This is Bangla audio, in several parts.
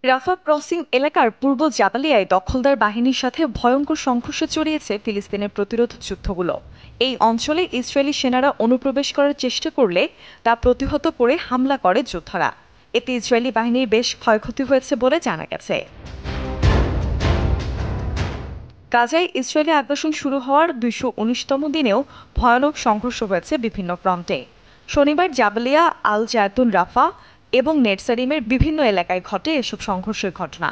রাফা ক্রসিং এলাকার পূর্ব জাবালিয়ায় দখলদার বাহিনীর সাথে ভয়ঙ্কর সংঘর্ষে জড়িয়েছে ফিলিস্তিনের প্রতিরোধ যুদ্ধগুলো। এই অঞ্চলে ইসরায়েলি সেনারা অনুপ্রবেশ করার চেষ্টা করলে তা প্রতিহত করে হামলা করে যোদ্ধারা। এতে ইসরায়েলি বাহিনীর বেশ ক্ষয়ক্ষতি হয়েছে বলে জানা গেছে। গাজায় ইসরায়েলি আগ্রাসন শুরু হওয়ার ২১৯তম দিনেও ভয়ানক সংঘর্ষ হয়েছে বিভিন্ন ফ্রন্টে। শনিবার জাবালিয়া, আল জায়তুন, রাফা এবং নেটসারিমের বিভিন্ন এলাকায় ঘটে এসব সংঘর্ষের ঘটনা।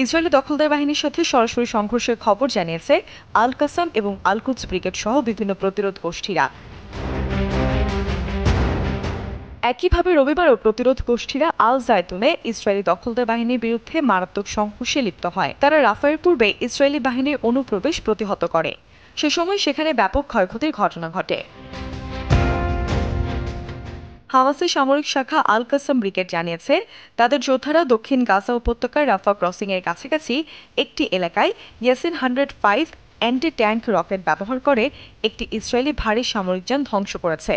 ইসরায়েলি দখলদার বাহিনীর সাথে সরাসরি সংঘর্ষের খবর জানিয়েছে আল কাসাম এবং আল কুদস ব্রিগেড সহ বিভিন্ন প্রতিরোধ গোষ্ঠীরা। একইভাবে রবিবারও প্রতিরোধ গোষ্ঠীরা আল জায়তুনে ইসরায়েলি দখলদার বাহিনীর বিরুদ্ধে মারাত্মক সংঘর্ষে লিপ্ত হয়। তারা রাফায়ের পূর্বে ইসরায়েলি বাহিনীর অনুপ্রবেশ প্রতিহত করে। সে সময় সেখানে ব্যাপক ক্ষয়ক্ষতির ঘটনা ঘটে। হামাসের সামরিক শাখা আল কাসাম ব্রিগেড জানিয়েছে, তাদের যোদ্ধারা দক্ষিণ গাজা উপত্যকার রাফা ক্রসিং এর কাছাকাছি একটি এলাকায় ইয়াসিন 105 অ্যান্টি ট্যাঙ্ক রকেট ব্যবহার করে একটি ইসরায়েলি ভারী সামরিক যান ধ্বংস করেছে।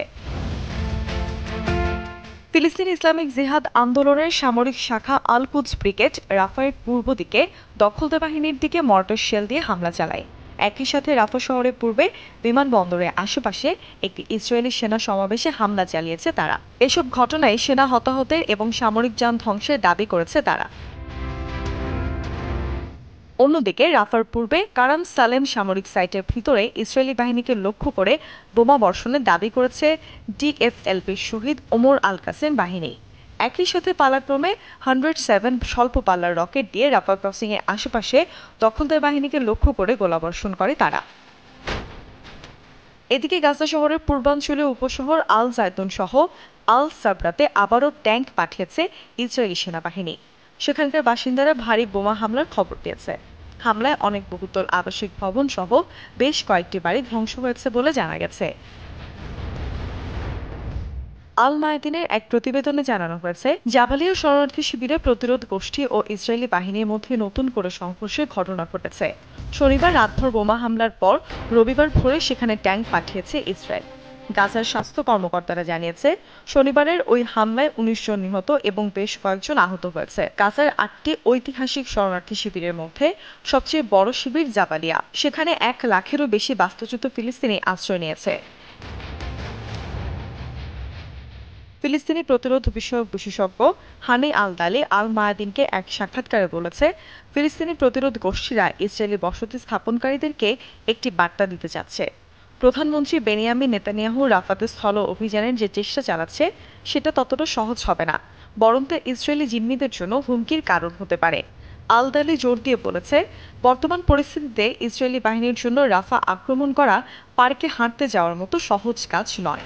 ফিলিস্তিন ইসলামিক জিহাদ আন্দোলনের সামরিক শাখা আল কুদস ব্রিগেড রাফার পূর্ব দিকে দখলদার বাহিনীর দিকে মর্টার শেল দিয়ে হামলা চালায়। একই সাথে রাফা শহরের পূর্বে বিমানবন্দরের আশেপাশে একটি ইসরায়েলি সেনা সমাবেশে হামলা চালিয়েছে তারা। এসব ঘটনায় সেনা হতাহতের এবং সামরিক যান ধ্বংসের দাবি করেছে তারা। অন্যদিকে রাফার পূর্বে কারাম সালেম সামরিক সাইটের ভিতরে ইসরায়েলি বাহিনীকে লক্ষ্য করে বোমা বর্ষণের দাবি করেছে ডিএফএলপির শহীদ ওমর আল কাসেম বাহিনী। একই সাথে পালাক্রমে 107 স্বল্প পাল্লার রকেট দিয়ে রাফা ক্রসিং এর আশেপাশে দখলদার বাহিনীকে লক্ষ্য করে গোলাবর্ষণ করে তারা। এদিকে গাজা শহরের পূর্বাঞ্চলীয় উপশহর আল জায়তুন সহ আল সাবরাতে আবারও ট্যাঙ্ক পাঠিয়েছে ইসরায়েলি সেনাবাহিনী। সেখানকার বাসিন্দারা ভারী বোমা হামলার খবর দিয়েছে। হামলায় অনেক বহুতল আবাসিক ভবন সহ বেশ কয়েকটি বাড়ি ধ্বংস হয়েছে বলে জানা গেছে। আল মায়াদিনের এক প্রতিবেদনে জানানো হয়েছে, জাবালিয়া শরণার্থী শিবিরে প্রতিরোধ গোষ্ঠী ও ইসরায়েলি বাহিনীর মধ্যে নতুন করে সংঘর্ষের ঘটনা ঘটেছে। শনিবার রাতভর বোমা হামলার পর রবিবার ভোরে সেখানে ট্যাঙ্ক পাঠিয়েছে ইসরায়েল। গাজার স্বাস্থ্য কর্মকর্তারা জানিয়েছে, শনিবারের ওই হামলায় ১৯ জন নিহত এবং বেশ কয়েকজন আহত হয়েছে। গাজার ৮টি ঐতিহাসিক শরণার্থী শিবিরের মধ্যে সবচেয়ে বড় শিবির জাবালিয়া। সেখানে ১ লাখেরও বেশি বাস্তুচ্যুত ফিলিস্তিনি আশ্রয় নিয়েছে। ফিলিস্তিনি প্রতিরোধ বিষয়ক বিশেষজ্ঞ হানি আল দালি আল মায়াদিনকে এক সাক্ষাৎকারে বলেছে, ফিলিস্তিনি প্রতিরোধ গোষ্ঠীরা ইসরায়েলি বসতি স্থাপনকারীদেরকে একটি বার্তা দিতে চাচ্ছে। প্রধানমন্ত্রী বেনিয়ামিন নেতানিয়াহু রাফাতে স্থল অভিযানের যে চেষ্টা চালাচ্ছে সেটা ততটা সহজ হবে না, বরং তা ইসরায়েলি জিম্মিদের জন্য হুমকির কারণ হতে পারে। আল দালি জোর দিয়ে বলেছে, বর্তমান পরিস্থিতিতে ইসরায়েলি বাহিনীর জন্য রাফা আক্রমণ করা পার্কে হাঁটতে যাওয়ার মতো সহজ কাজ নয়।